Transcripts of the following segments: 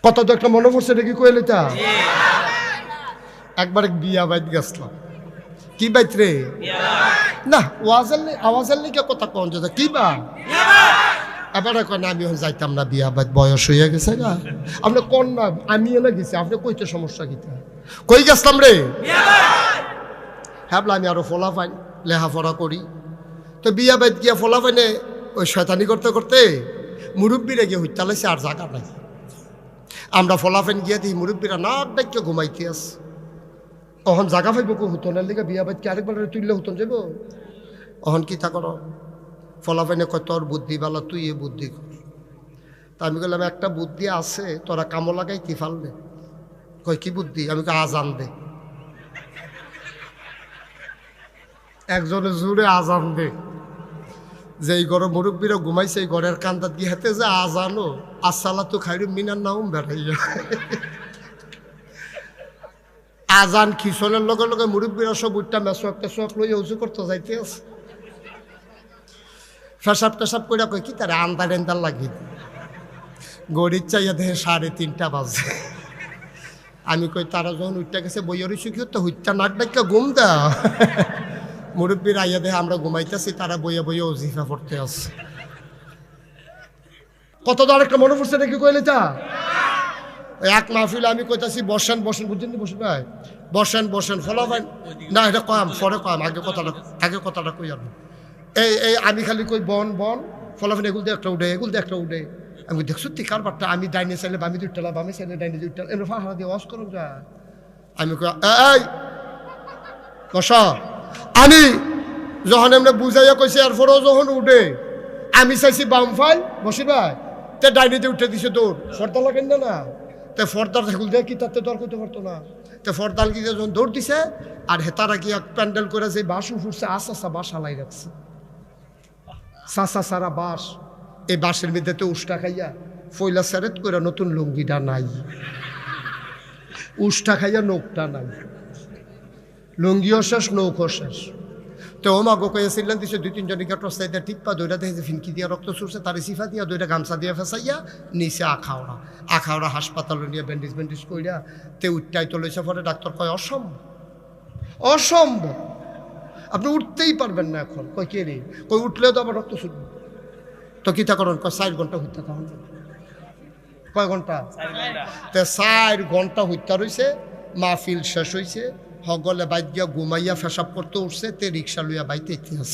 কথা তো একটা মনে পড়ছে নাকি কইলে তা একবার বিয়া বাইত গেছিলাম। কি বাইত রে? না আওয়াজের লিখে কথা কন যে কি বা এবারে কয় না আমি যাইতাম না বিয়া বাইত, বয়স হয়ে গেছে গা। আপনি কোন না আমি এনে গেছি, আপনি কইতে সমস্যা কিতা? কই গেছিলাম রে? হ্যাঁ আমি আরো ফলা পাই লেখাপড়া করি। তো বিয়া বাইত গিয়া ফলা পাইনে ওই শয়তানি করতে করতে মুরব্বীরা গিয়ে হইতে লাইছে, আর জায়গা নাই। আমরা ফলাফেন গিয়ে দিই মুরব্বীরা নাক ডাইকে ঘুমাইতে আস। অহন জাগা পাইব কো হুতনের লিগে বিয়া বাইত কি আরেকবার তুললে হুতন যাব? অহন কি তা করো? ফলাফেনে কয় তোর বুদ্ধি বালা, তুই এ বুদ্ধি কর। তা আমি বললাম একটা বুদ্ধি আছে, তোরা কামো লাগাই কি ফালবে? কয় কি বুদ্ধি? আমি কই আজান দে। একজনে জোরে আজান দে। যেই ঘরে মুরব্বীরা ঘুমাইছে এই ঘরের কান্দাত গিয়ে হাতে যে আজানো আসসালাতু খায়রুম মিনান নাওম বেড়াইয়া আজান খিসনের লগে লগে মুরব্বীরা সব উঠটা মেসোয়াক টেসোয়াক লইয়া উঁচু করতে যাইতে আছে। পেশাব টেসাব করে কই কি তারা আন্দার এন্দার লাগি গড়ির চাইয়া দেখে 3:30 বাজে। আমি কই তারা যখন উঠটা গেছে বইয়ের সুখী তো হুইটটা নাক ডাক্কা ঘুম দাও। মুরব্বীর আইয়া দেখে আমরা ঘুমাইতেছি, তারা বইয়া বইয়া ওজিফা পড়তে আছে। কত তো আরেকটা মনে পড়ছে নাকি কইলে তা এক মাহফিলে আমি কইতাছি বসেন বসেন, বুঝছেন বসেন ভাই, বসেন বসেন ফলাফাইন না, এটা কম পরে কম, আগে কথাটা কই আর এই আমি খালি কই বন বন ফলাফাইন এগুলো দিয়ে একটা উঠে, এগুলো দিয়ে একটা উঠে। আমি দেখছো তুই কারবারটা, আমি ডাইনে চাইলে বামি দুইটালা, বামে চাইলে ডাইনে দুইটালা, এমন ফাঁকা দিয়ে ওয়াশ করো যা। আমি কই এই বস। আমি যখন এমনি বুঝাইয়া কইছি এরপরেও যখন উঠে আমি চাইছি বাম ফাইল বসি ভাই, তে ডাইনিতে উঠে দিছে তোর ফর্দা লাগেন না না, তে ফর্দার ঠাকুর দিয়ে কি তাতে দর করতে পারতো না। তে ফর্দাল কি যখন দৌড় দিছে আর হেতারা কি এক প্যান্ডেল করে যে বাস উঠছে আস্তা বাস হালাই রাখছে, চাষা সারা বাস। এই বাসের মধ্যে তো উষ্টা খাইয়া ফইলা সেরেত করে নতুন লুঙ্গিটা নাই, উষ্টা খাইয়া নৌকটা নাই, লুঙ্গিও শেষ নৌকো শেষ। তো ও মাগো কয়েছিলেন দিছে 2-3 জনকে টসাইতে টিপ্পা দইটা দেখে ফিনকি দিয়া রক্ত ছুটছে, তার সিফা দিয়া দইটা গামছা দিয়া ফেসাইয়া নিচে আখাওড়া হাসপাতালে নিয়ে ব্যান্ডেজ কইরা তে উঠটাই চলেছে। পরে ডাক্তার কয় অসম্ভব আপনি উঠতেই পারবেন না এখন। কই কে রে? কই উঠলেও তো আবার রক্ত ছুটবে। তো কিতা করেন? কয় 4 ঘন্টা হইতে তখন। কয় ঘন্টা? 4 ঘন্টা হইতে রইছে। মাহফিল শেষ হইছে, হগলে বাইক গিয়া ঘুমাইয়া ফেসাব করতে উঠছে, তে রিক্সা লইয়া বাইতে ইতিহাস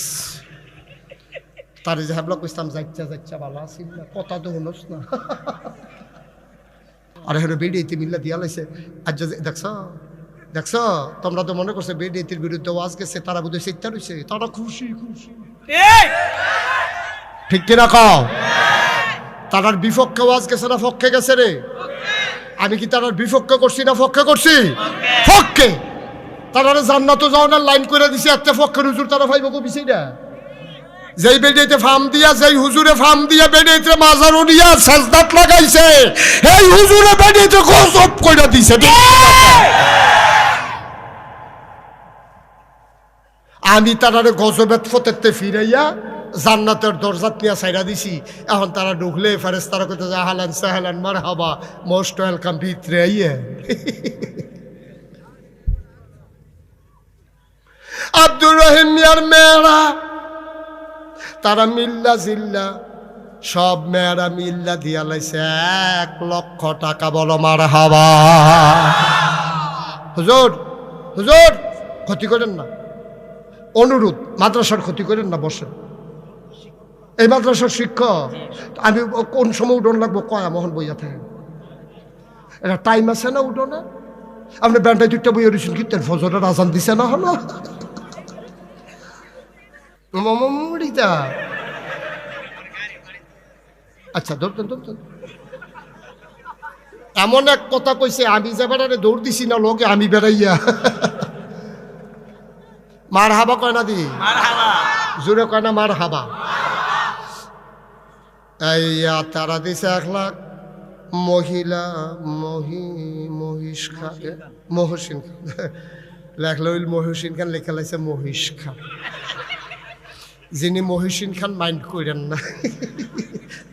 তার যে হাবলা কইতাম যাইচ্ছা ভালো আসিল না, কথা তো হলোস না। আর হেরে বেড়িয়েতে মিল্লা দিয়া লাইছে। আজ দেখছ তোমরা তো মনে করছে বেড়িয়েতির বিরুদ্ধে ওয়াজ গেছে, তারা বোধহয় চিন্তা রয়েছে, তারা খুশি ঠিক কিনা কও? তারার বিপক্ষে ওয়াজ গেছে না পক্ষে গেছে রে? আমি কি তারার বিপক্ষে করছি না পক্ষে করছি? পক্ষে। তারা জান্নাতে যাওয়ার লাইন করে দিছে, একটা পক্ষের হুজুর তারা পাইব কো বিষয়টা। যেই বেডিতে ফার্ম দিয়া, যেই হুজুরে ফার্ম দিয়া বেডিতে মাজার উড়িয়া সাজদাত লাগাইছে, এই হুজুরে বেডিতে গজব কইরা দিছে। আমি তারারে গজবেত ফতেতে ফিরাইয়া জান্নাতের দরজাত নিয়ে ছাইরা দিছি। এখন তারা ঢুকলে ফেরেশতারা কইতে যায় আহলান সাহলান মারহাবা, মোস্ট ওয়েলকাম, ভিতরে আইয়ে। আব্দুর রহিম মিয়ার মেয়েরা তারা মিল্লা জিল্লা সব মেয়েরা মিল্লা দিয়া লাইছে 1 লক্ষ টাকা। বলো মারহাবা। হুজুর ক্ষতি করেন না, অনুরোধ, মাদ্রাসার ক্ষতি করেন না, বসেন। এই মাদ্রাসার শিক্ষক আমি কোন সময় উঠোন লাগবো কয়া মোহন বইয়া থাকে, এটা টাইম আছে না উঠোনে? আপনি ব্যান্ডায় 2টা বইয়া রয়েছেন, কীর্তেন ফজরের আজান দিছে না হলো আচ্ছা ধরতেন। এমন এক কথা কইছে, আমি যে বেড়ারে দৌড় দিছি না লোকে, আমি বেড়াইয়া মার হাবা কয় না দি, জোরে কয় না মার হাবা। এইয়া তারা দিছে 1 লাখ। মহিলা মহিষ খান, মহসিন খান লেখল, মহসিন খান লেখা লাইছে মহিষ খান। যিনি মহিষিন খান মাইন্ড করেন না,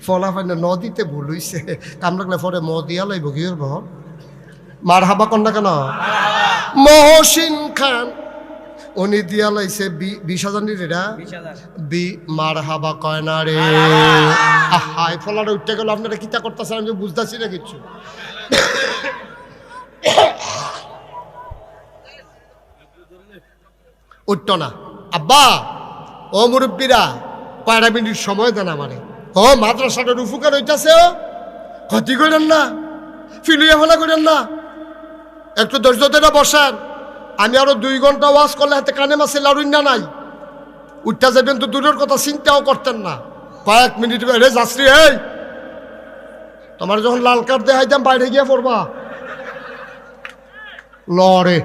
ফলাফাইনে নদীতে ভুল হইছে, কাম লাগলে পরে ম দিয়া লাইব কি করব? মার হাবা কন না কেন? মহসিন খান উনি দিয়া লাইছে 20,000 নি রেডা মার হাবা কয় না রে। হাই ফলাটা উঠতে গেল, আপনারা কিতা করতেছেন আমি বুঝতেছি না কিচ্ছু। উঠত না। আব্বা ও মুরব্বীরা কয়টা মিনিট সময় দেন আমারে। ও মাদ্রাসাটার উপকার হইতাছে, ক্ষতি করেন না, ফিলিয়া ফেলা করেন না, একটু ধৈর্য ধরে বসেন। আমি আরো 2 ঘন্টা ওয়াজ করলে হাতে কানে মাসে লাড়ুইনা নাই, উঠতে যাবেন তো দূরের কথা চিন্তাও করতেন না। কয়েক মিনিট রে যাত্রী, এই তোমার যখন লাল কার্ড দেখাইতাম বাইরে গিয়ে পড়বা লড়ে।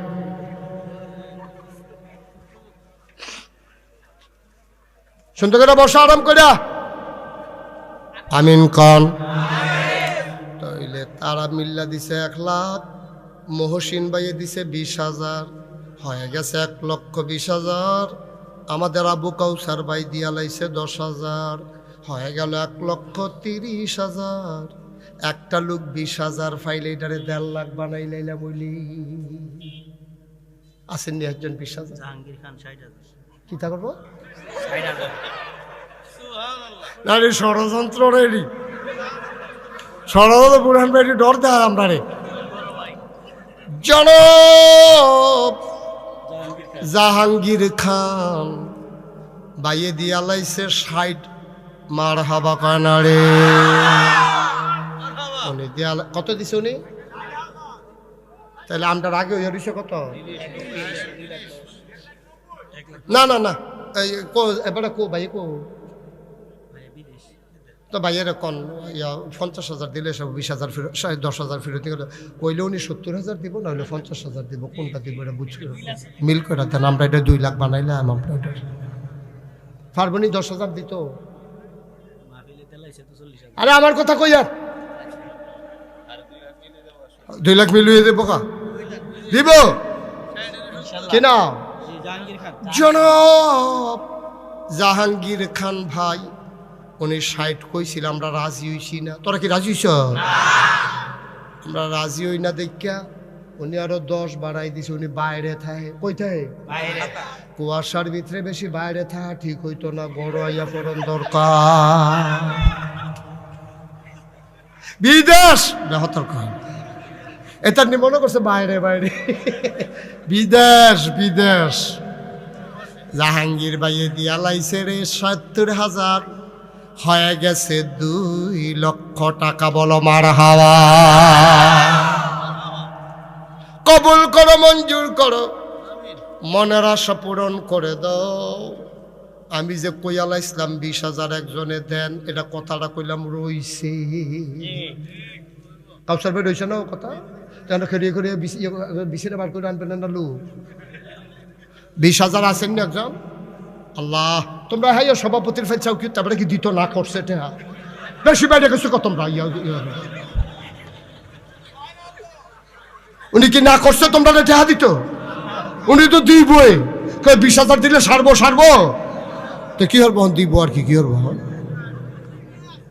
শুনতে করে বসা আরাম করিয়া আমিন কন। তাইলে তারা মিল্লা দিছে 1 লাখ, মহসিন ভাইয়ে দিছে 20,000, হয়ে গেছে 1,20,000। আমাদের আবু কাউসার ভাই দিয়া লাইছে 10,000, হয়ে গেল 1,30,000। একটা লোক 20,000 ফাইলে এটারে 1.5 লাখ বানাই লাইলাম বলি। আসেননি একজন 20,000? জাহাঙ্গীর খান 60,000। কি তা করবো? 60,000 না রে, ষড়যন্ত্র রেডি, ষড়যন্ত্র বুড়ান ভাই ডর দেয় আমরা রে। জনাব জাহাঙ্গীর খান বাইয়ে দিয়া লাইছে 60, মার হাবা কানা রে। উনি দিয়া কত দিছে উনি? তাহলে আমটার আগে হইয়া দিছে কত? না না না, এই এবারে কো ভাই কো তো ভাইয়ের কন 50,000 দিলে সব 20,000 ফেরত, 10,000 ফেরত নিয়ে কইলে উনি 70,000 দিব, না হলে 50,000 দিব, কোনটা দিব এটা বুঝছি মিল করে দেন। আমরা এটা 2 লাখ বানাইলাম, আমরা এটা পারবনি 10,000 দিত। আরে আমার কথা কই আর 2 লাখ মিলিয়ে দেবো কা দিব কিনা? জনাব জাহাঙ্গীর খান ভাই উনি 60 কইছিল, আমরা রাজি হইছি না। তোরা কি রাজি হইছ? আমরা রাজি হই না দেখা উনি আরো 10 বাড়াই দিছে। উনি বাইরে থাকে, কই থাকে? কুয়াশার ভিতরে বেশি বাইরে থাকা ঠিক হইতো না, বড় আইয়া পড়ন দরকার। বিদেশ বেহতর কান এটা নি মনে করছে বাইরে বাইরে, বিদেশ বিদেশ। জাহাঙ্গীর ভাইয়ে দিয়া লাইছে রে 70,000, হয়ে গেছে 2 লক্ষ টাকা। বলো মার হাওয়া। কবুল করো, মঞ্জুর করো, মনের আশা পূরণ করে দাও। আমি যে কইয়ালা ইসলাম 20,000 একজনে দেন, এটা কথাটা কইলাম রইছে। কাউসার ভাই রইছে না ও কথা? খেয়ে খেয়ে বিশিটা বার করে আনবেন না লোক। 20,000 আছেন না একজন? আল্লাহ, তোমরা হ্যাঁ সভাপতির ফেল চাও কি? তারপরে কি দিত না করছে এটা বেশি বাইরে গেছো কত? তোমরা উনি কি না করছে? তোমরা টেহা দিত? উনি তো দিবই। 20,000 দিলে সারবো সারবো তো কি হল বহন দিব আর কি কি হল বহন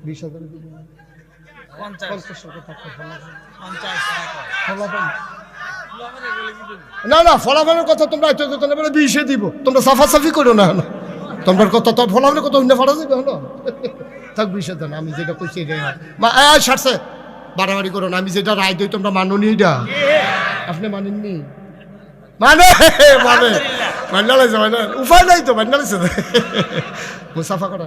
20,000 না না ফলাফলের কথা তোমরা 20 দিব। তোমরা সাফাসাফি করো না, তোমরা কথা তো ফলাফলের কথা হইলে ফাড়া যাবে হলো থাক 20 দেন। আমি যেটা কইছি মা ছাড়ছে, বাড়াবাড়ি করো না। আমি যেটা রায় দিই তোমরা মাননি, এটা আপনি মানেননি? মানে মানে মান্নালাইছে, মানে উপায় নাই তো, মান্নালাইছে মুসাফা করা।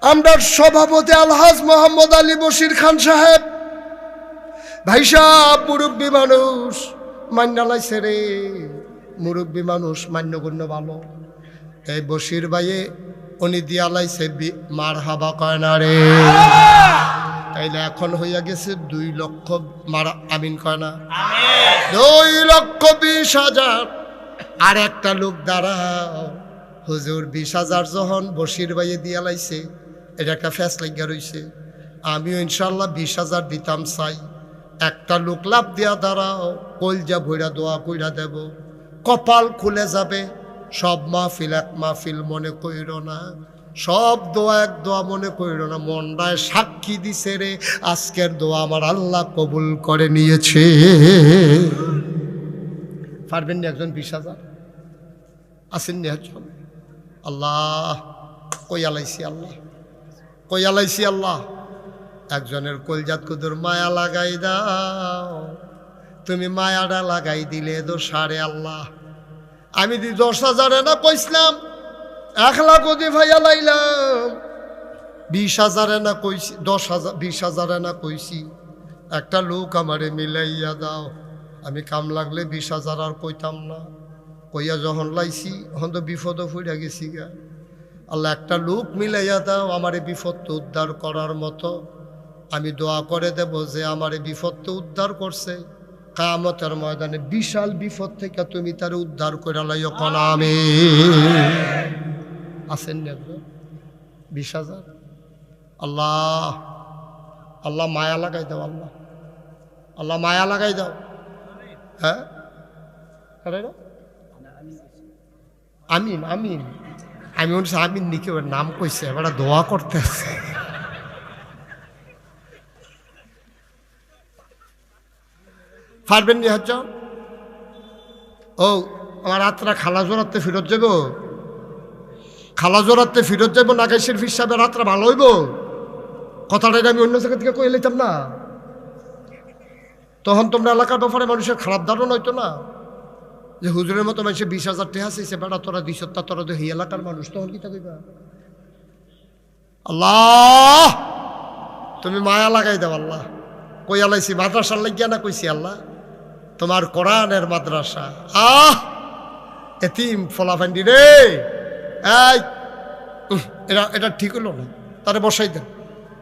আমরা সভাপতি আলহাজ মোহাম্মদ আলী বশির খান সাহেব, ভাই সাহেব মুরব্বী মানুষ, মান্নালাইছে রে। মুরব্বী মানুষ মান্যগণ্য ভালো। এই বশির ভাইয়ে উনি দিয়া লাইছে মার হাবা কয় না রে। তাইলে এখন হইয়া গেছে 2 লক্ষ। মার আমিন কয় না? 2,20,000। আর একটা লোক দাঁড়াও, হুজুর 20,000 যখন বশির ভাইয়ে দিয়া লাইছে, এটা একটা ফ্যাস লাগিয়া রইছে। আমিও ইনশাল্লাহ 20,000 দিতাম চাই। একটা লোক লাভ দিয়া দাঁড়াও, কলজা ভইরা দোয়া কইরা দেব, কপাল খুলে যাবে। সব মাহফিল এক মাহফিল মনে কইর না, সব দোয়া এক দোয়া মনে কইর না। মনটায় সাক্ষী দিছে রে, আজকের দোয়া আমার আল্লাহ কবুল করে নিয়েছে। পারবেন না একজন 20,000 আসেননি একজন? আল্লাহ কই আলাইছি, আল্লাহ কই আলাইছি, আল্লাহ একজনের কলজাত কুদুর মায়া লাগাই দাও। তুমি মায়াটা লাগাই দিলে তো সারে আল্লাহ। আমি 10,000 না কইছিলাম, 1 লাখ ওদি ভাইয়া লাইলাম। 20,000 না কইছি, 10,000 20,000 না কইছি। একটা লোক আমারে মিলাইয়া দাও। আমি কাম লাগলে 20,000 আর কইতাম না। কইয়া যখন লাইছি তখন তো বিপদ ফুইরা গেছি গা। আল্লাহ একটা লোক মিলাইয়া দাও আমারে বিপদ উদ্ধার করার মতো। আমি দোয়া করে দেব যে আমারে বিপদ উদ্ধার করছে, কিয়ামতের ময়দানে বিশাল বিপদ থেকে তুমি তার উদ্ধার করে লাইও কোন আমিন। আসেন না 20,000? আল্লাহ আল্লাহ মায়া লাগাই দাও, আল্লাহ আল্লাহ মায়া লাগাই দাও। হ্যাঁ আমিন আমিন। আমি বলছি আমিন নিকে ওর নাম কইছে, এবার দোয়া করতে আছে। পারবেন নি হচ্ছ? ও আমার রাতরা খালা জোরাতে ফেরত যাব, খালা জোরাতে ফেরত যাবো। নাগাইশের ফির সাহেবের রাতরা ভালো হইব। কথাটা আমি অন্য জায়গা থেকে কয়ে লইতাম না, তখন তোমরা এলাকার ব্যাপারে মানুষের খারাপ ধারণা হইতো না যে হুজুরের মতো মানুষের 20,000 টাকা চাইছে, বেড়া তোরা 200 তোরা তো এই এলাকার মানুষ, তখন কি তা কইবা? আল্লাহ তুমি মায়া লাগাই দাও। আল্লাহ কই আলাইছি মাদ্রাসার লাগিয়া না কইছি আল্লাহ তোমার কোরআনের মাদ্রাসা। এতিম ফলাফান্ডি রে, এই এটা ঠিক হলো না, তারে বসাই দেন,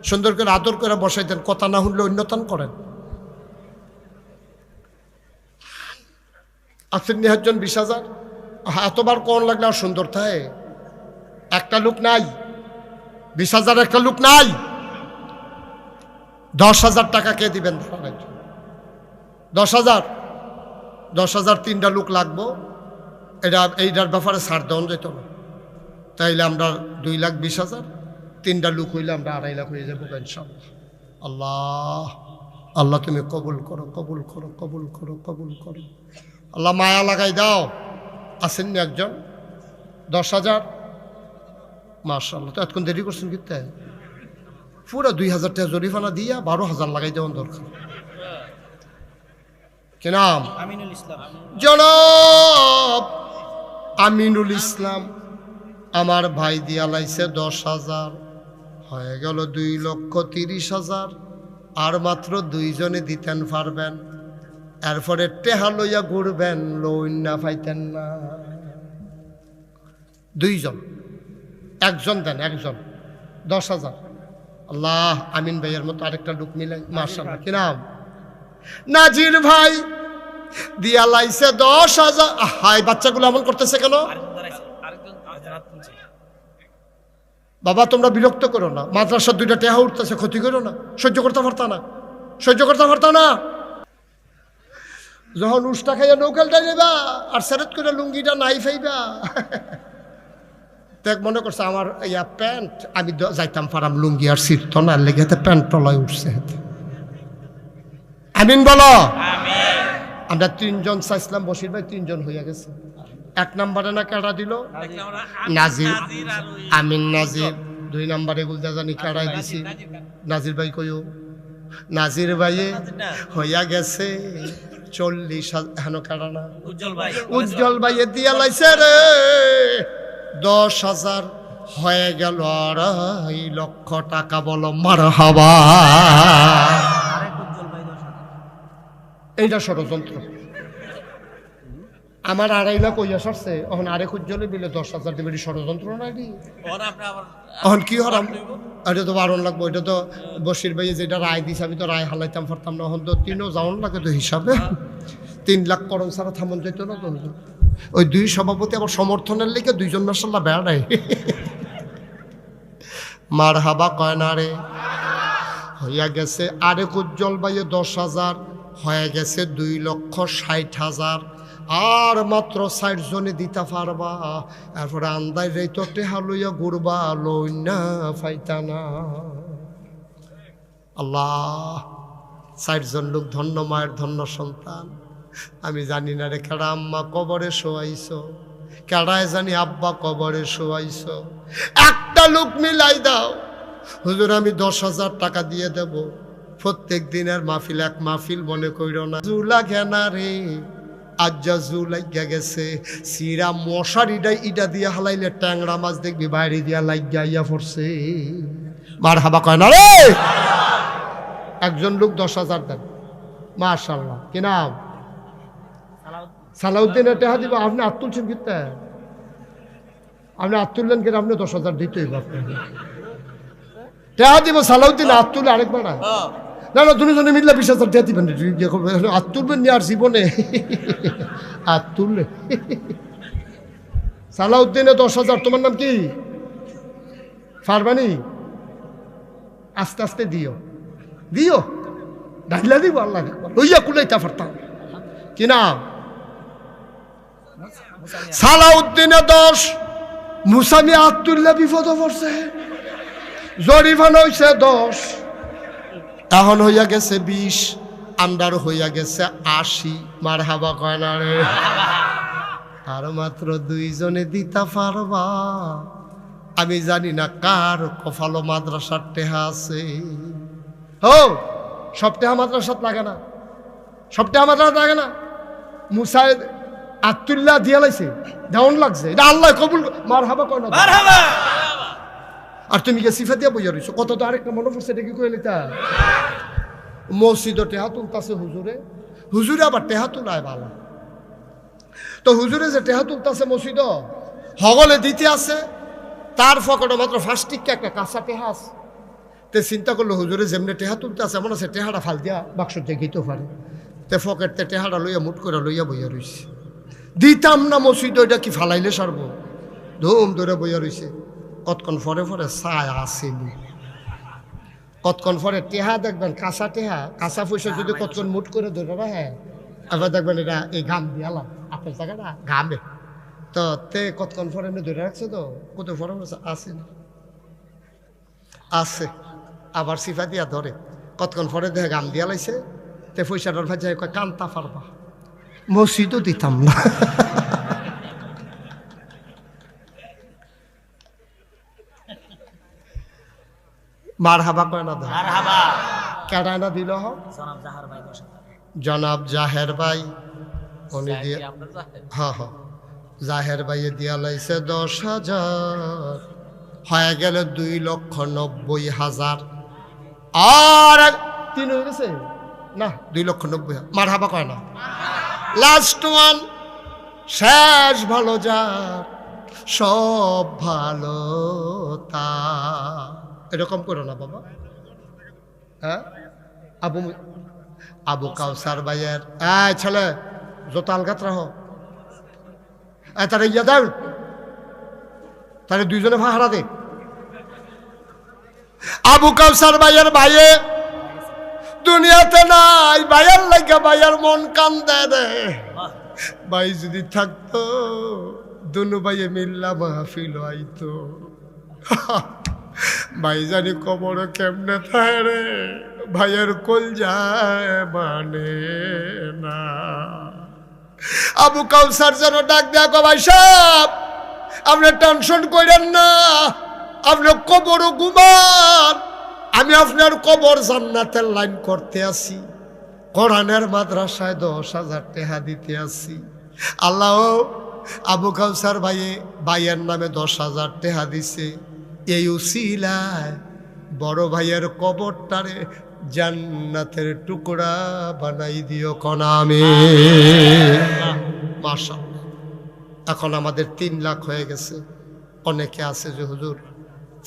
সুন্দর করে আদর করে বসাই দেন, কথা না শুনলে অন্যতন করেন। আসেন নি একজন 20,000? এতবার কোন লাগলে আর সুন্দর থাকে? একটা লোক নাই 20,000, একটা লোক নাই। 10,000 টাকা কে দিবেন? 10,000 3টা লোক লাগবো। এইটার ব্যাপারে ছাড় দেওয়া যেত না। তাইলে আমরা 2,20,000, 3টা লোক হইলে আমরা 2.5 লাখ হয়ে যাবো ইনশাআল্লাহ। আল্লাহ আল্লাহ তুমি কবুল করো, কবুল করো, কবুল করো, কবুল করো। আল্লাহ মায়া লাগাই দাও। আসেননি একজন? 10,000? মাশাআল্লাহ। তো এতক্ষণ দেরি করছেন কিনতে? পুরো 2,000 টাকা জরিফানা দিয়া 12,000 লাগাই দেওয়ার দরকার। কি নাম? আমিনুল ইসলাম। জনাব আমিনুল ইসলাম আমার ভাই দিয়া লাইছে 10,000, হয়ে গেল 2,30,000। আর মাত্র 2 জনে দিতেন পারবেন, এরপরে টেহা লইয়া ঘুরবেন, লোন না পাইতেন না। 2 জন, একজন দেন, একজন 10,000। আল্লাহ আমিন ভাইয়ের মতো আরেকটা লোক মিলাই। মাশাআল্লাহ। কি নাম? নাজির ভাই দিয়া লাইছে 10,000। হাই বাচ্চাগুলো এমন করতেছে কেন? বাবা তোমরা বিরক্ত করো না, মাদ্রাসার 2টা টেহা উঠতেছে, ক্ষতি করো না। সহ্য করতে পারতা না, সহ্য করতে পারতা না। যখন উষ্টা খাইয়া নৌকালটা নেবা আর সেরেট করে লুঙ্গিটা নাই ফাইবা, দেখ মনে করছে আমার ইয়া প্যান্ট, আমি যাইতাম পারাম লুঙ্গি আর সিরত না, লেগে প্যান্ট তলায় উঠছে। আমিন বলো। আমরা 3 জন চাইছিলাম, বসির ভাই 3 জন হইয়া গেছে। 1 নম্বরে না কেডা দিল? নাজির। আমিন নাজির। 2 নম্বরে গুলদা জানি কেডাই দিছি? নাজির ভাই কইও। নাজির ভাইয়ে হইয়া গেছে 40,000। হেন কেডা না? উজ্জ্বল ভাইয়ে দিয়া লাইছে রে 10,000, হয়ে গেল 2.5 লক্ষ টাকা। বলো মারহাবা। এইটা ষড়যন্ত্র। আমার 2.5 লাখ কইয়া সরছে, এখন আরেক উজ্জ্বলে দিলে 10,000 দেবে, ষড়যন্ত্র নাই? এখন কি হরাম? এটা তো 12 লাগবো। এটা তো বসির ভাই যেটা রায় দিছে, আমি তো রায় হালাইতাম পারতাম না। এখন তো 3ও যাওয়ান লাগে তো হিসাবে। 3 লাখ করণ ছাড়া থামন যেত না তো। ওই 2 সভাপতি আবার সমর্থনের লেগে 2 জন মাশাআল্লাহ বেড়ায়। মার হাবা কয় না রে। হইয়া গেছে আরেক উজ্জ্বল ভাইয়ে 10,000, হয়ে গেছে 2,60,000। আর মাত্র 60 জনে দিতে পারবা, এরপরে আন্দাই রে তো টেহা লইয়া ঘুরবা, লই না ফাইতা না। আল্লাহ, 60 জন লোক ধন্য মায়ের ধন্য সন্তান। আমি জানি না রে কেডা আম্মা কবরে শোয়াইছ, কেডায় জানি আব্বা কবরে শোয়াইছ। একটা লোক মিলাই দাও, হুজুর আমি 10,000 টাকা দিয়ে দেব, প্রত্যেক দিনের মাহফিল এক মাহফিল মনে কইর না। জুলা ঘেনা রে, আজ্জা জু লাগিয়া গেছে, সিরা মশারিটাই ইটা দিয়া হালাইলে ট্যাংরা মাছ দেখবি বাইরে দিয়া লাগিয়া ইয়া পড়ছে। মার হাবা কয় না রে। একজন লোক 10,000 দেন, মাশাআল্লাহ। কি নাম? সালাউদ্দিনের টেহা দিব। আপনি হাত তুলছেন কিতে? আপনি হাত তুললেন কিনা? আপনি 10,000 দিতেই আপনাকে টেহা দিব। সালাউদ্দিন হাত তুলে আরেকবার না, না না, দুজনে মিললে 20,000 দিয়ে দিবেন। হাত তুলবেন নি আর জীবনে হাত তুললে। সালাউদ্দিনে 10,000। তোমার নাম কি? ফারবানি। আস্তে আস্তে দিও, দিও, ডাকলে দিব। আল্লাহ লইয়া কুলাইতে পারতাম। কি নাম? সালাউদ্দিনে 10, মুসামি হাত তুললে বিপদ পড়ছে, জরিমানা হইছে 10, এখন হইয়া গেছে 20, আন্ডার হইয়া গেছে 80। মার হাবা কয় না রে। আর মাত্র 2 জনে দিতে পারবা। আমি জানি না কার কপালো মাদ্রাসার টেহা আছে। ও সব টেহা মাদ্রাসাত লাগে না, সব টেহা মাদ্রাসাত লাগে না। মুসাই আতুল্লাহ দিয়া লাইছে, দেওয়ান লাগছে, এটা আল্লাহ কবুল। মার হাবা কয় না। আর তুমি কে সিফা দিয়া বইয়া রইছো। কত তো আরেকটা মনে পড়ছে, এটা কি কইলি তা? মসজিদে টেহা তুলতাছে হুজুরে, হুজুরে আবার টেহা তুলায় ভালো। তো হুজুরে যে টেহা তুলতাছে মসজিদ হগলে দিতে আছে, তার ফকটে মাত্র 5 টিক্কা একটা কাঁচা টেহা আছে। তে চিন্তা করলো হুজুরে যেমনি টেহা তুলতে আছে, এমন আছে টেহাটা ফাল দিয়া বাক্স দিয়ে গিতে পারে। তে ফকেটতে টেহাটা লইয়া মুট করে লইয়া বইয়া রইছে। দিতাম না মসজিদ, ওইটা কি ফালাইলে সারবো, ধুম ধরে বইয়া রইছে। কতক্ষণ পরে পরে ছায়া আসেনি, কতক্ষণ পরে টেহা দেখবেন কাঁচা টেহা, কাঁচা পয়সা যদি কতক্ষণ মুট করে ধরে রাখে, আবার দেখবেন এটা এই ঘাম দিয়ালাম আপনার জায়গাটা ঘামে। তো তে কতক্ষণ পরে এমনি ধরে রাখছে, তো কত পরে আসেনি, আছে আবার সিফা দিয়া ধরে। কতক্ষণ পরে দেখে ঘাম দিয়া লাইছে। তে পয়সাটার ভাই যায় কয় কান্তা পারবা, মসজিদও দিতাম না। মার হাবা কয় না, কেডা না দিল? জনাব জাহের ভাই, উনি দিয়ে, হ্যাঁ হ্যাঁ, জাহের ভাইয়ে দিয়া লাইছে 10,000, হয়ে গেল 2,90,000। আর 3 হয়ে গেছে না, 2,90,000। মার হাবা কয় না। লাস্ট ওয়ান, শেষ ভালো যার সব ভালো তা। এরকম করো না বাবা। হ্যাঁ, আবু কাউসার ভাইয়ের ছেলে জোতা আলগাত রাহ, তারা ইয়া দাও, তারা 2 জনে ভাড়া দে। আবু কাউসার ভাইয়ের ভাইয়ে দুনিয়াতে নাই, ভাইয়ার লাগা ভাইয়ার মন কান্দে রে। ভাই যদি থাকতো দুনু ভাইয়ে মিল্লা মাহফিল আইতো। ভাই জানি কবর কেমনে থাকে রে, ভাইয়ের কল যায় মানে না। আবু কাউসার যেন ডাক দেখো, ভাই সাহেব আপনি টেনশন করেন না, আপনি কবর ঘুমান, আমি আপনার কবর জান্নাতের লাইন করতে আসি, কোরআনের মাদ্রাসায় 10,000 টাকা দিতে আসি। আল্লাহ আবু কাউসার ভাইয়ের নামে 10,000 টাকা দিছে। এই উসিলায় বড় ভাইয়ের কবরটারে জান্নাতের টুকরা বানাই দিও কনামে। মাশাআল্লাহ। এখন আমাদের 3 লাখ হয়ে গেছে। অনেকে আছে যে হুজুর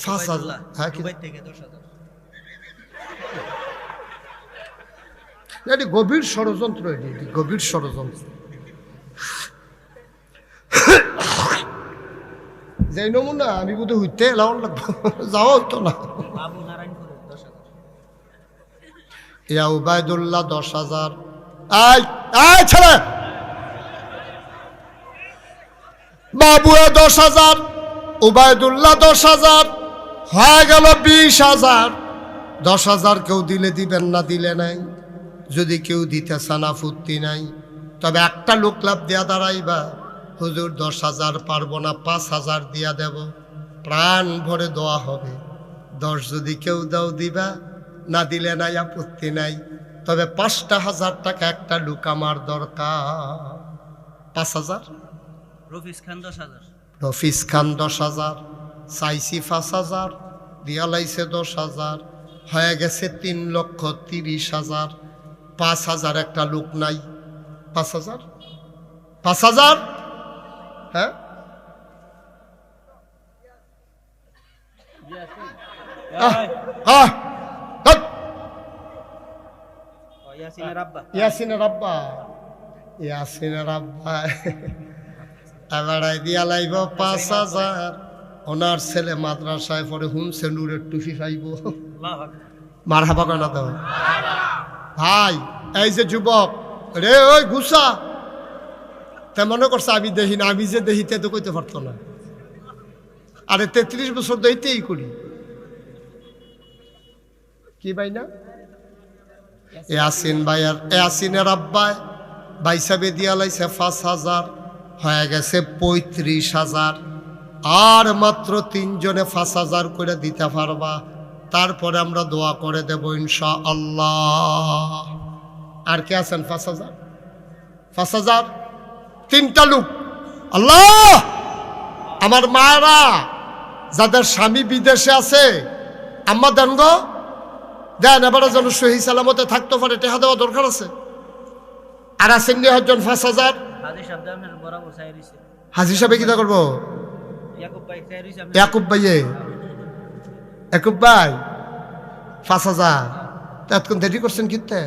5,000, হ্যাঁ কি এটি গভীর ষড়যন্ত্র, এটি গভীর ষড়যন্ত্র। যাই নমুনা আমি বোধহয় হইতে এলাও লাগবো, যাওয়া হতো না। ইয়া উবাইদুল্লাহ 10,000। ছেলে বাবুয়ে 10,000, উবায়দুল্লাহ 10,000, হয়ে গেল 20,000। 10,000 কেউ দিলে দিবেন না দিলে নাই, যদি কেউ দিতে চান আপত্তি নাই, তবে একটা লোক লাভ দিয়া দাঁড়াইবা, হুজুর 10,000 পারবো না, 5,000 দিয়া দেব, প্রাণ ভরে দোয়া হবে। 10 যদি কেউ দাও দিবা, না দিলে নাই আপত্তি নাই, তবে 5,000 টাকা একটা লোক আমার দরকার। 5,000, রফিস খান 10,000, রফিস খান 10,000, চাইছি 5,000, দিয়া লাইছে 10,000, হয়ে গেছে 3,30,000। 5,000 একটা লোক নাই। 5,000, 5,000, হ্যাঁ আহ, ধ্যাৎ। ইয়াসিনের আব্বা, ইয়াসিনের আব্বা, ইয়াসিনের আব্বা এবার দিয়া লাইব 5,000। ওনার ছেলে মাদ্রাসায় পরে হুমসে নূরের টুফি পাইব। মার হাবা কেন দাও ভাই? এই যে যুবক রে, ওই গুসা, তা মনে করছে আমি দেখি না, আমি যে দেখিতে তো কইতে পারতো না। আরে 33 বছর দেখিতেই করি কি ভাই না? ইয়াসিন ভাইয়ার, ইয়াসিনের আব্বায় বাইসাবে দিয়া লাইছে 5,000, হয়ে গেছে 35,000। আর মাত্র 3 জনে 5,000 করে দিতে পারবা, তারপরে আমরা দোয়া করে দেব ইনশাআল্লাহ। আর কে আছেন? 5,000, 5,000, 3টা লোক। আল্লাহ, আমার মায়েরা যাদের স্বামী বিদেশে আছে, আম্মা দেন গো, দেন, এবারে যেন সহি সালামতে থাকতে পারে, টেহা দেওয়া দরকার আছে। আর আছেন নি একজন 5,000। হাজি সাহেব দামের বরাবর চাই রইছে, হাজি সাহেব কিটা করবো? ইয়াকুব ভাই চাই রইছে, ইয়াকুব ভাইয়ে, ইয়াকুব ভাই 5,000 এতক্ষণ দেরি করছেন কিনতে?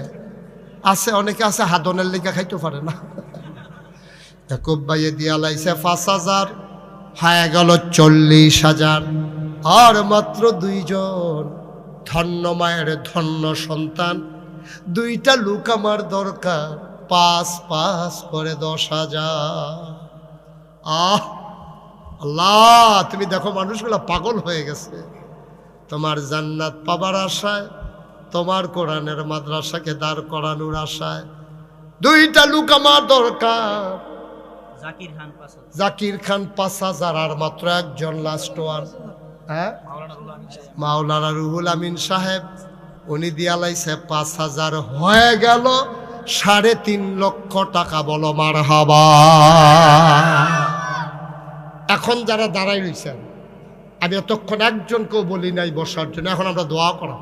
আছে অনেকে আছে হাদনের লেগে খাইতে পারে না। ইয়াকুব ভাইয়ে দিয়া লাইছে 5,000, হয়ে গেল 40,000। আর মাত্র 2 জন, ধন্য মায়ের ধন্য সন্তান, 2টা লোক আমার দরকার, 5 করে 10,000। আহ আল্লাহ, তুমি দেখো মানুষগুলো পাগল হয়ে গেছে তোমার জান্নাত পাবার আশায়, তোমার কোরআনের মাদ্রাসাকে দাঁড় করানোর আশায়। 2টা লোক আমার দরকার। জাকির খান 5,000, জাকির খান 5,000, আর মাত্র একজন লাস্ট ওয়ান, হ্যাঁ, মাওলানা রুহুল আমিন সাহেব, উনি দিয়া লাইছে 5,000, হয়ে গেল 3.5 লক্ষ টাকা। বলো মারহাবা। এখন যারা দাঁড়াই রয়েছেন, আমি এতক্ষণ একজনকেও বলি নাই বসার জন্য, এখন আমরা দোয়া করা,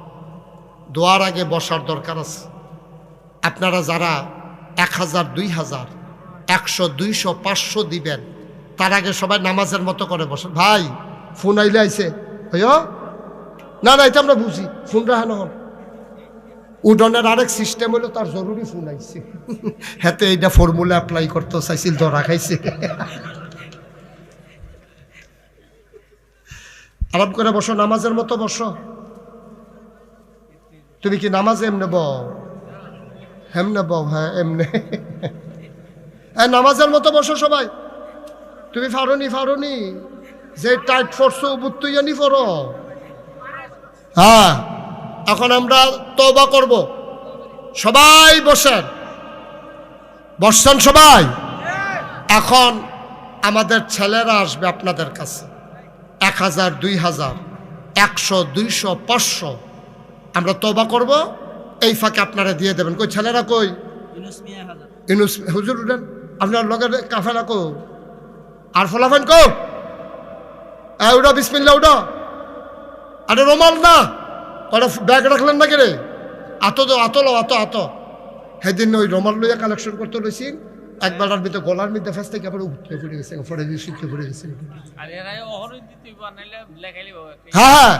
দোয়ার আগে বসার দরকার আছে। আপনারা যারা 1,000, 2,000, 100, 200, 500 দিবেন, তার আগে সবাই নামাজের মতো করে বসেন। ভাই ফোন আইলে আইছে হইও না, না এটা আমরা বুঝি, ফোন রাখা নহন। উডনের আরেক সিস্টেম হলো, তার জরুরি ফোন আইছে, হাতে এইটা ফর্মুলা অ্যাপ্লাই করতে চাইছিল, ধরা খাইছে। আরাম করে বসো, নামাজের মতো বসো। তুমি কি নামাজে এমনে বও? হেমনে বও? হ্যাঁ এমনে। হ্যাঁ, নামাজের মতো বসো সবাই। তুমি ফারুনি যে টাইট ফোরছো বুত্তুইয়ানি ফরো। হ্যাঁ, এখন আমরা তওবা করব। সবাই বসেন, বসছেন সবাই? এখন আমাদের ছেলেরা আসবে আপনাদের কাছে, 1,000, 2,000, 100, 200, 500 আমরা তওবা করব। এই ফাঁকে আপনারা দিয়ে দেবেন। কই ছেলেরা কই? ইউনুস মিয়া 1000, ইউনুস হুজুর উঠেন, আপনার লগের কাফেলা কো? আর ফলাফেন কো? উঠো, বিসমিল্লাহ উঠো। আরে রোমাল না, ওরা ব্যাগ রাখলেন না কে? আতো সেদিন ওই রোমাল লইয়া কালেকশন করতে লইছি, একবেলার ভিতরে গলার মধ্যে ফেস থেকে আবার উঠতে পড়ে গেছে, পড়ে গেছে। হ্যাঁ,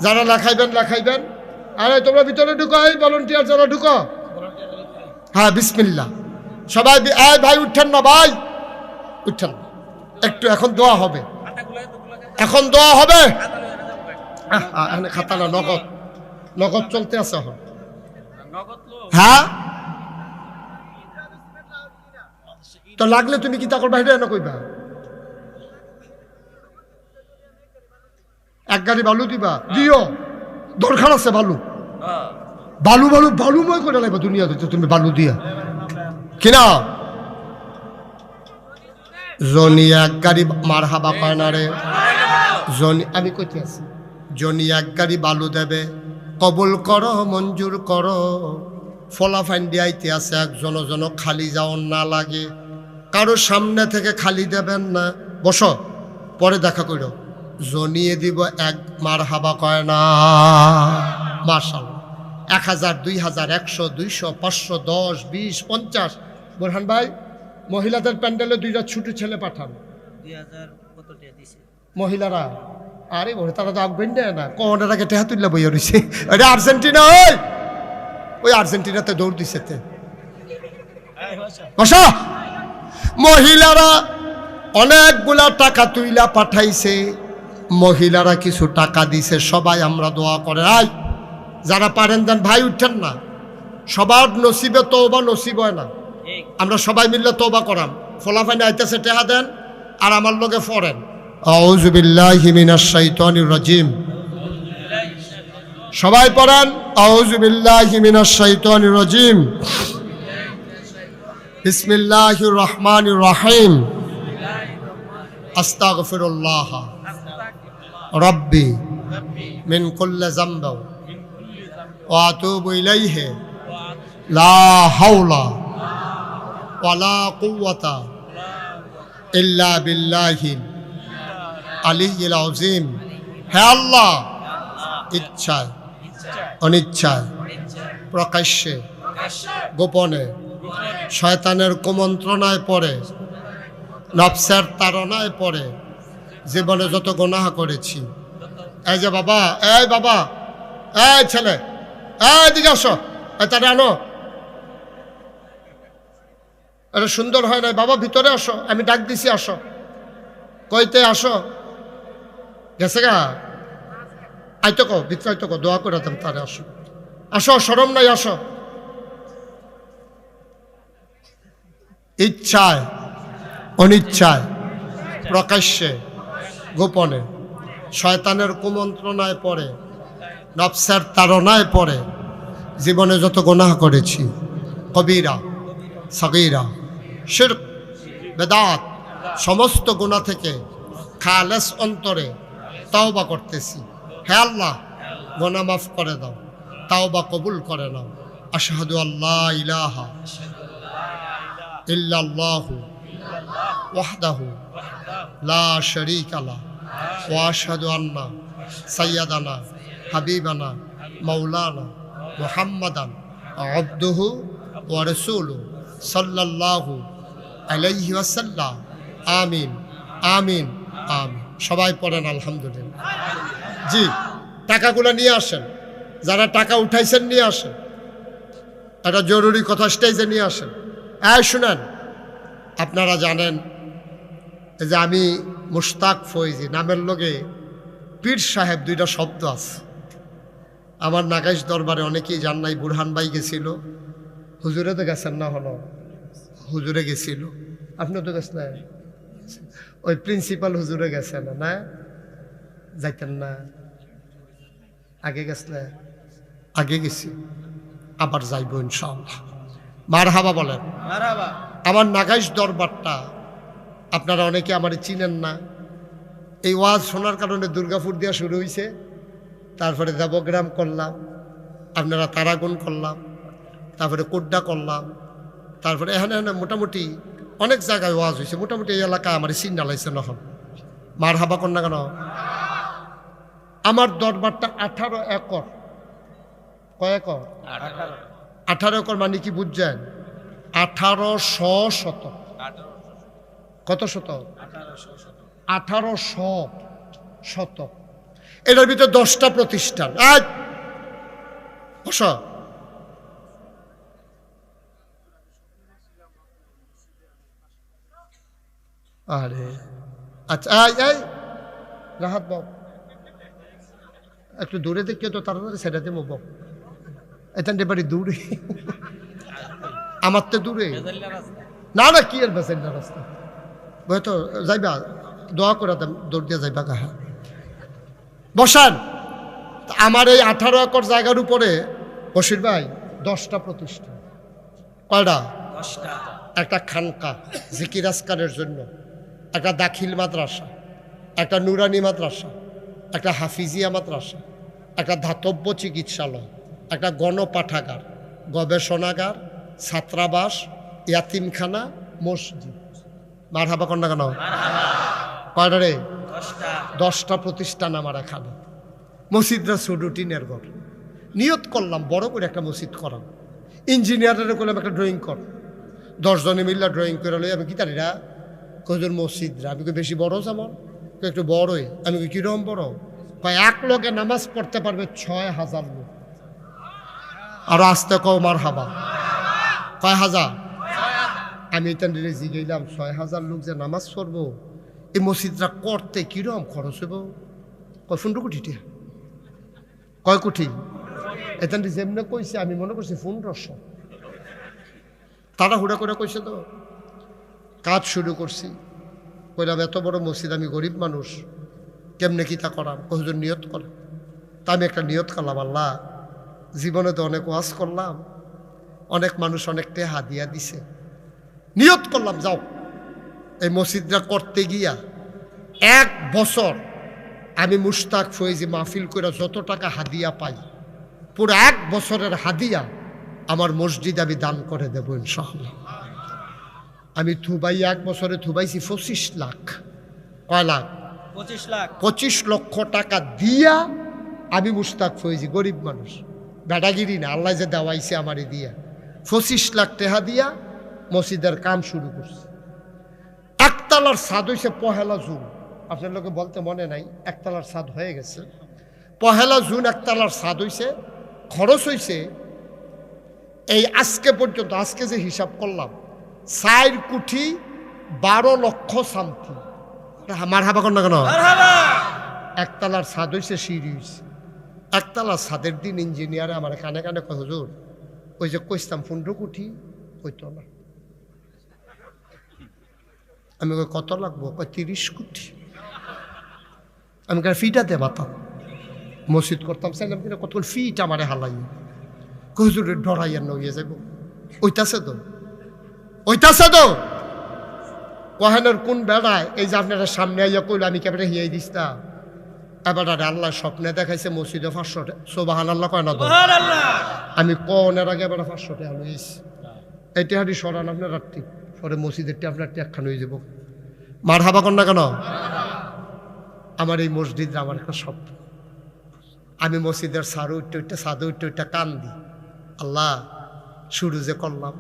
যারা লেখাইবেন। আরে তোমরা ভিতরে ঢুকো, এই ভলান্টিয়ার যারা ঢুকো। হ্যাঁ, বিসমিল্লাহ সবাই। এই ভাই উঠছেন না, ভাই উঠছেন একটু, এখন দোয়া হবে, এখন দোয়া হবে। খাতা না, নগদ চলতে আছে এখন। হ্যাঁ, তো লাগলে তুমি কি তাকর বাইরে না কইবা? এক গাড়ি বালু দিবা, দিও, দরকার আছে বালু, বালু বালু বালুময় করে লাগবে দুনিয়াতে তুমি বালু দিয়া কিনা। জনি এক গাড়ি মার হাবা পায় না রে, জনি আমি কইতে আছি, জনি এক গাড়ি বালু দেবে, কবুল করো মঞ্জুর করো। ফলাফাইন দিয়াইতে আছে একজন জন খালি যাওয়ার না লাগে, কারো সামনে থেকে খালি দেবেন না, বসো পরে দেখা করো। জনিয়ে দিব এক মার হাবা কয় না, মাশাআল্লাহ। 1000, 2000, 100, 200, 500, 10, 20, 50। বোরহান ভাই, মহিলাদের প্যান্ডেলে 2টা ছোট ছেলে পাঠান। 2000 কত টাকা দিছে মহিলারা আরে বলে তারা তো আফগান দেয় না, কোনের আগে টেহা তুললে বইয়া রয়েছে। ওইটা আর্জেন্টিনা, ওই আর্জেন্টিনাতে দৌড় দিছে তে। বসা, মহিলারা অনেকগুলা টাকা তুইলা পাঠাইছে, মহিলারা কিছু টাকা দিছে, সবাই আমরা দোয়া করে। আয় যারা পারেন দেন ভাই, উঠছেন না, সবার নসিবে তওবা নসিব হয় না। আমরা সবাই মিললে তওবা করাম। ফলাফাইন আইতেছে টেহা দেন আর আমার লগে পড়েন আউযু বিল্লাহি মিনাশ শাইতানির রাজিম। সবাই পড়েন আউযু বিল্লাহি মিনাশ শাইতানির রাজিম। বিসমিল্লাহির রহমানির রহিম। আস্তাগফিরুল্লাহ রাব্বি মিন কুল্লি যামবি ওয়া আতুবু ইলাইহি লা হাওলা ওয়ালা কুওয়াতা ইল্লা বিল্লাহিল আলিয়্যিল আযীম। হে আল্লাহ, ইচ্ছায় অনিচ্ছায় প্রকাশ্যে গোপনে শয়তানের কুমন্ত্রণায় পড়ে, নফসের তাড়নায় পড়ে জীবনে যত গুনাহ করেছি। এই যে বাবা, এই বাবা, এই ছেলে, এই দিকে আসো, তারে আনো। এটা সুন্দর হয় না বাবা, ভিতরে আসো, আমি ডাক দিছি, আসো। কইতে আসো, গেছে গা, আইতো কো ভিতরে, আইতো কো, দোয়া করে দেন তারে। আসো আসো, শরম নাই, আসো। ইচ্ছায় অনিচ্ছায় প্রকাশ্যে গোপনে শয়তানের কুমন্ত্রণায় পড়ে, নফসের তাড়নায় পড়ে জীবনে যত গুনাহ করেছি, কবিরা সগীরা শিরক বেদাত, সমস্ত গুনাহ থেকে খালেস অন্তরে তাওবা করতেছি। হে আল্লাহ, গুনাহ মাফ করে দাও, তাওবা কবুল করে নাও। আশহাদু আল্লা ইলাহা ইল্লাল্লাহু ওয়াহদাহু লা শারীকা লাহু ওয়া আশহাদু আন্না সাইয়্যিদানা হাবিবানা মাওলানা মুহাম্মাদান আবদুহু ওয়া রাসূলুহু সাল্লাল্লাহু আলাইহি ওয়াসাল্লাম। আমিন আমিন আমিন। সবাই পড়েন আলহামদুলিল্লাহ। জি, টাকাগুলো নিয়ে আসেন, যারা টাকা উঠাইছেন নিয়ে আসেন, একটা জরুরি কথা স্টেজে নিয়ে আসেন। শুনেন, আপনারা জানেন যে আমি মুশতাক ফৈজি নামের লগে পীর সাহেব 2টা শব্দ আছে। আমার নাগাইশ দরবারে অনেকেই জান নাই, বুরহান ভাই গেছিল, হুজুরে তো গেছেন না, হলো হুজুরে গেছিল, আপনিও তো গেছেন না, ওই প্রিন্সিপাল হুজুরে গেছেন না, যাইতেন না, আগে গেছেন, আগে গেছি, আবার যাইব ইনশাআল্লাহ। মারহাবা বলেন। আমার নাগাইশ দরবারটা আপনারা অনেকে আমার চিনেন না। এই ওয়াজ শোনার কারণে দুর্গাপুর দিয়া শুরু হয়েছে, তারপরে দেবগ্রাম করলাম, আপনারা তারাগুন করলাম, তারপরে কোড্ডা করলাম, তারপরে এখানে মোটামুটি অনেক জায়গায় ওয়াজ হয়েছে। মোটামুটি এই এলাকায় আমার চিন নালাইছে নহন। মারহাবা কর না কেন? আমার দরবারটা 18 একর। কয় একর? 18 একর মানে কি বুঝছেন? 1800 শতক। কত শতক? 1800 শতক। এটার ভিতরে 10টা প্রতিষ্ঠান। বসো। আরে আচ্ছা, এই রাহাত বাবু একটু দূরে দেখিও তো, তাড়াতাড়ি সেটাতে মুভ এখান বাড়ি দূরে, আমার তো দূরে না, না কি আর বেসেন না রাস্তা বই তো যাইবা, দোয়া করে দৌড় দিয়ে যাইবা গাহা। বসান। আমার এই 18 একর জায়গার উপরে বশির ভাই 10টা প্রতিষ্ঠান। কয়টা? 10টা। একটা খানকা জিকির আজকারের জন্য, একটা দাখিল মাদ্রাসা, একটা নুরানি মাদ্রাসা, একটা হাফিজিয়া মাদ্রাসা, একটা ধাতব্য চিকিৎসালয়, একটা গণপাঠাগার, গবেষণাগার, ছাত্রাবাস, ইয়াতিমখানা, মসজিদ। মারহাবা কন্যা কেন? কয়টা রে? 10টা। 10টা প্রতিষ্ঠান আমার এখানে। মসজিদরা সুডুটিনের ঘর। নিয়ত করলাম বড় করে একটা মসজিদ করাম। ইঞ্জিনিয়ারের করলাম একটা ড্রয়িং কর। 10 জনে মিল্লা ড্রয়িং করে লই। আমি কি তারিরা কজন মসজিদরা? আমি কি বেশি বড় যেমন? একটু বড়ই। আমি কি কিরকম বড়? কয় এক লোকে নামাজ পড়তে পারবে 6000 লোক। আর আসতে কও মারহাবা। কয় হাজার? আমি এটা জিগাইলাম 6000 লোক যে নামাজ পড়বো, এই মসজিদটা করতে কিরকম খরচ হইব? কয় 15 কোটি টাকা। কয় কোটি? এটা যেমনে কইছে আমি মনে করছি 1500। তারা হুড়া করে কইছে তো। কাজ শুরু করছি। কইলাম এত বড় মসজিদ, আমি গরিব মানুষ, কেমনে কি তা করাম? কতজন নিয়ত করে। তা আমি একটা নিয়ত করলাম, আল্লাহ জীবনে তো অনেক ওয়াজ করলাম, অনেক মানুষ অনেক টাকা দিয়া দিছে। নিয়ত করলাম যাও এই মসজিদটা করতে গিয়া 1 বছর আমি মুশতাক ফয়েজি মাহফিল করে যত টাকা হাদিয়া পাই, পুরো 1 বছরের হাদিয়া আমার মসজিদ আমি দান করে দেবো ইনশাআল্লাহ। আমি থুবাই 1 বছরে থুবাইছি 25 লাখ। কয় লাখ? 25 লাখ। 25 লক্ষ টাকা দিয়া আমি মুশতাক ফয়েজি, গরিব মানুষ, বেটাগিরি না, আল্লাহ যে দেওয়াইছে আমারে দিয়া 25 লাখ টাকা দিয়া মসজিদের কাম শুরু করছে। একতলার ছাদ হয়েছে 1 জুন। আপনার লোকে বলতে মনে নাই, একতলার ছাদ হয়ে গেছে। 1 জুন একতলার ছাদ হয়েছে। খরচ হয়েছে এই আজকে পর্যন্ত, আজকে যে হিসাব করলাম, 4 কোটি 12 লক্ষ সামথিং। আমার হাবা কর না কেন? একতলার ছাদ হয়েছে, সিঁড়ি হয়েছে। একতলার ছাদের দিন ইঞ্জিনিয়ারে আমার কানে কানে কয়, হুজুর ওই যে কইতাম 15 কোটি, কইতো না। আমি কই কত লাগবো? কয় 30 কোটি। আমি কার ফিটাতে মাতাম মসজিদ করতাম, চাইলাম কিনা কত ফিট আমারে হালাই। হুজুরে ডরাইয়ার নইয়ে যাব। ওইটাছে তো, ওইটাছে তো। কহেনের কোন বেড়ায় এই যে আপনারা সামনে আইয়া কইল আমি কেবারে হিয়াই দিস্তা। এবার আল্লাহ স্বপ্নে দেখাইছে মসজিদে 500 টাকা। সুবহানাল্লাহ কয় না তো? আমি কনের আগে এবার 500 টাকা লইছি। এই টেহারি সরান আপনার রাত্রি পরে মসজিদের আপনার ট্যাগখান হয়ে যাব। মারহাবা কর না কেন? আমার এই মসজিদ আমার একটা স্বপ্ন। আমি মসজিদের সারু উঠতে সাদু উঠতে কান দিই, আল্লাহ শুরু যে করলাম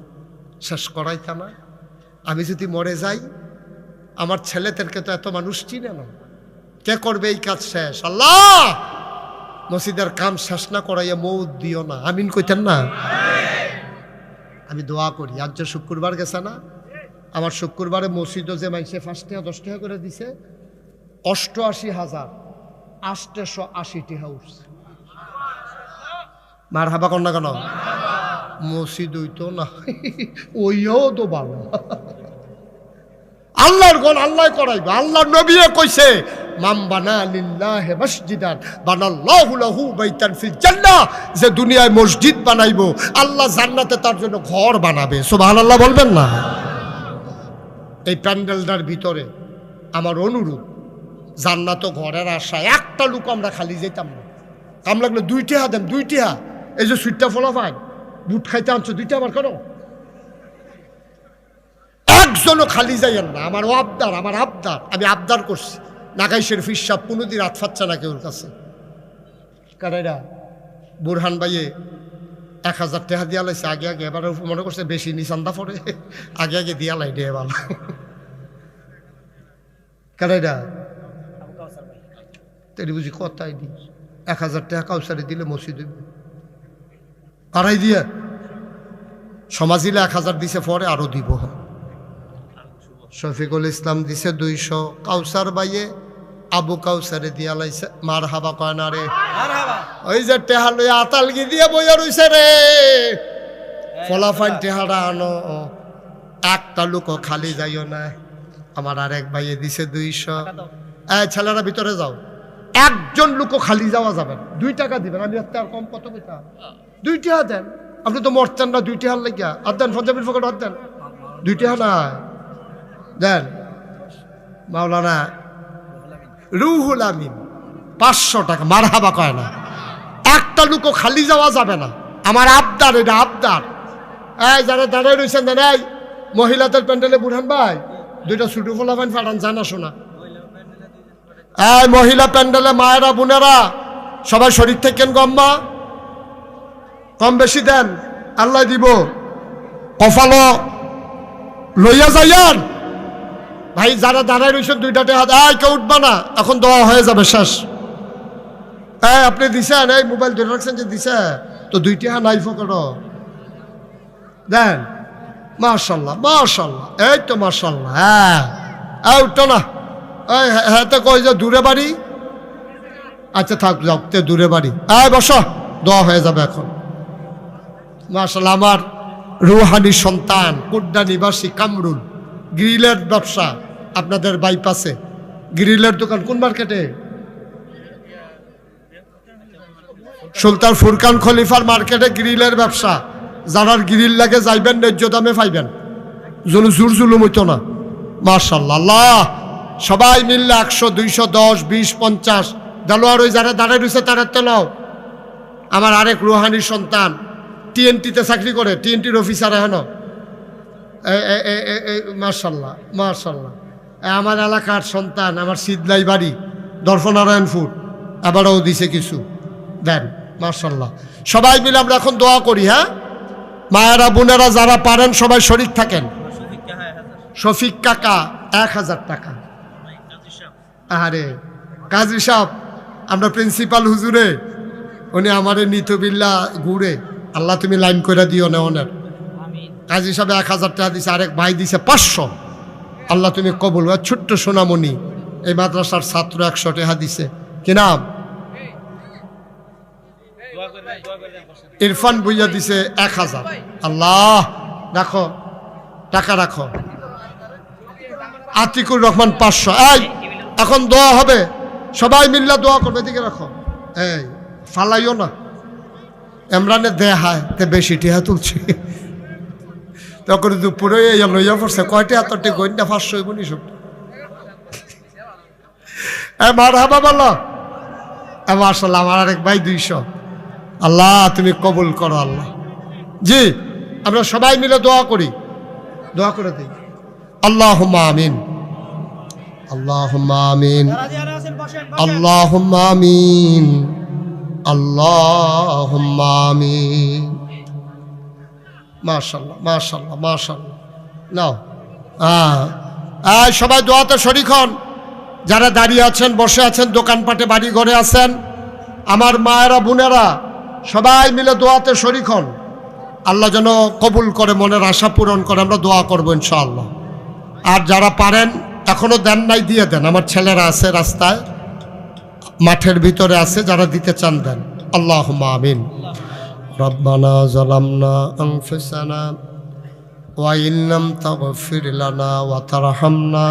শেষ করাইতা না। আমি যদি মরে যাই, আমার ছেলেদেরকে তো এত মানুষ চিনে না, কে করবে এই কাজ শেষ? আল্লাহ মসজিদের কাম শেষ না করাইয়া মৌত দিও না। আমিন কইতেন না? আমি দোয়া করি। আজ যে শুক্রবার গেছে না, আমার শুক্রবারে মসজিদও যে মাইসে 5 টাকা 10 টাকা করে দিছে, 88,880 টাকা উঠছে। মার হাবা কর না কেন? মসজিদ হইতো না, ওইও তো ভালো। আল্লাহর গণ আল্লাহ করাইবে। আল্লাহর নবী কইছে, মাম বানা লিল্লাহি মসজিদান বানাল্লাহু লাহু বাইতান ফিল জান্নাহ। যে দুনিয়ায় মসজিদ বানাইবো, আল্লাহ জান্নাতে তার জন্য ঘর বানাবে। সুবহানাল্লাহ বলবেন না? এই প্যান্ডেলটার ভিতরে আমার অনুরোধ, জান্নাত ঘরের আশায় একটা লোক আমরা খালি যেতাম না। কাম লাগলে 2 টাকা দেন, 2 টাকা। এই যে সুইটটা ফলা পাই, বুট খাইতে আনছো 2 টাকা আমার কেন? একজনও খালি যাইয়েন না। আমার আবদার, আমার আবদার, আমি আবদার করছি। নাগাই শরীফ সাহেব কোনোদিন হাত ফাচ্ছে না কেউর কাছে। কারেরা বুরহান ভাইয়ে 1000 টাকা দিয়া লাইছে আগে আগে। এবার মনে করছে বেশি নিচান্দা পড়ে, আগে আগে দিয়া লাই ডে ভালো। কারেরা তেরি বুঝি কথাই দি 1000 টাকা কাউসারে দিলে মসজিদ হইব। কারাই দিয়ে সমাজিলে 1000 দিছে, পরে আরো দিব। শফিকুল ইসলাম দিছে 200, কাউসার বাইয়ে আবু কাউসারে দিয়া লাইছে। মার হাবা কয় না রে? ওই যে টেহা লইয়া আতালগি দিয়ে বইয়া রইছে রে, ফলাফাইন টেহারা আনো। একটা লোক খালি যাইও না। আমার আরেক ভাইয়ে দিছে 200। ছেলেরা ভিতরে যাও। একজন লোকও খালি যাওয়া যাবে না। 2 টাকা দিবেন, আমি আর কম কত কইতা 2 টাকা দেন। আপনি তো মরতেন না 2 টাকা লাগিয়া, আর দেন পঞ্জাবের পকেট আর দেন 2 টাকা না দেন। মাওলানা রুহুল আমিন 500 টাকা, মারহাবা কয় না। একটা লোকও খালি যাওয়া যাবে না, আমার আবদার, এটা আবদার। এই যারা দাঁড়ায় রয়েছেন দেন, এই মহিলাদের প্যান্ডেলে বুড়ান ভাই 2টা ছুটু ফলাফান ফাটান, জানা শোনা। এই মহিলা প্যান্ডেলে মায়েরা বোনেরা সবাই শরীর থেকেন গম্মা, কম বেশি দেন, আল্লাহ দিব। কফালো লইয়া যাইয়ান ভাই, যারা দাঁড়ায় রয়েছেন 2টা হাত, কেউ উঠবা না, এখন দোয়া হয়ে যাবে শেষ। আপনি দিছেন, এই মোবাইল ধরে রাখছেন যে দিছে, তো 2 টাকা নাই ফকট দেন। মাশাল্লাহ মাশাল্লাহ, এই তো মাশাল্লাহ। হ্যাঁ উঠতো না, হ্যাঁ তো কই যে দূরে বাড়ি, আচ্ছা থাক যাও, তে দূরে বাড়ি, বসো, দোয়া হয়ে যাবে এখন। মাশাল্লাহ, আমার রুহানি সন্তান কুড্ডা নিবাসী কামরুল, গ্রিলের ব্যবসা আপনাদের বাইপাসে, গ্রিলের দোকান কোন মার্কেটে? সুলতান ফুরকান খলিফার মার্কেটে গ্রিলের ব্যবসা। যারা গ্রিল লাগে যাইবেন, ন্যায্য দামে পাইবেন, জোর জুলুম হইতো না। মাশাআল্লাহ, আল্লাহ সবাই মিললে 100, 200, 10, 20, 50 দেলোয়ার, ওই যারা দাঁড়ায় রয়েছে তারা তেলাও। আমার আরেক রুহানি সন্তান টিএনটিতে চাকরি করে, টিএনটির অফিসার এখন। মাশাআল্লাহ মাশাআল্লাহ, আমার এলাকার সন্তান, আমার সিদলাই বাড়ি দর্শনারায়ণপুর, আবারও দিছে কিছু দেন। মাশাআল্লাহ, সবাই মিলে আমরা এখন দোয়া করি। হ্যাঁ মায়েরা বোনেরা যারা পারেন সবাই শরীক থাকেন। শফিক কাকা 1000 টাকা। আরে কাজী সাহেব, আমরা প্রিন্সিপাল হুজুরে, উনি আমারে নিতবিল্লা ঘুরে, আল্লাহ তুমি লাইন করে দিও না ওনার। কাজী সাহেব 1000 টাকা দিছে, আরেক ভাই দিছে 500, আল্লাহ তুমি কবুল। ছোট্ট সোনামণি এই মাদ্রাসার ছাত্র 100 টাকা দিছে। কি নাম? ইরফান ভুইয়া দিছে 1000। আল্লাহ রাখো, টাকা রাখো। আতিকুর রহমান 500। এই এখন দোয়া হবে, সবাই মিল্লা দোয়া করবে, এদিকে রাখো, এই ফালাইও না। এমরানে দেহায় তে বেশি টিহা তুলছে, তখন দুপুরে লইয়া পড়ছে, কয়টা এতটি গন্যা 500 গুণি সব। মারহাবা বলো। মাশাআল্লাহ, আমার আরেক ভাই 200। আল্লাহ তুমি কবুল করো আল্লাহ। জি আমরা সবাই মিলে দোয়া করি, দোয়া করে দিই। আল্লাহুম্মা আমিন, আল্লাহুম্মা আমিন, আল্লাহুম্মা আমিন, আল্লাহুম্মা আমিন। মাশাআল্লাহ মাশাআল্লাহ মাশাআল্লাহ। নাও সবাই দোয়াতে শরীক হন। যারা দাঁড়িয়ে আছেন, বসে আছেন, দোকানপাটে বাড়ি ঘরে আছেন, আমার মায়েরা বোনেরা সবাই মিলে দোয়াতে শরীক হন। আল্লাহ যেন কবুল করে, মনের আশা পূরণ করে। আমরা দোয়া করবো ইনশাআল্লাহ। আর যারা পারেন, এখনো দেন নাই, দিয়ে দেন। আমার ছেলেরা আছে রাস্তায়, মাঠের ভিতরে আছে, যারা দিতে চান দেন। আল্লাহুম্মা আমিন। রব্বানা যালামনা আনফুসানা ওয়া ইন লাম তাগফির লানা ওয়া তারহামনা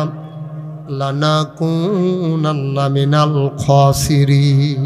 লানাকুনান্না মিনাল খাসিরিন।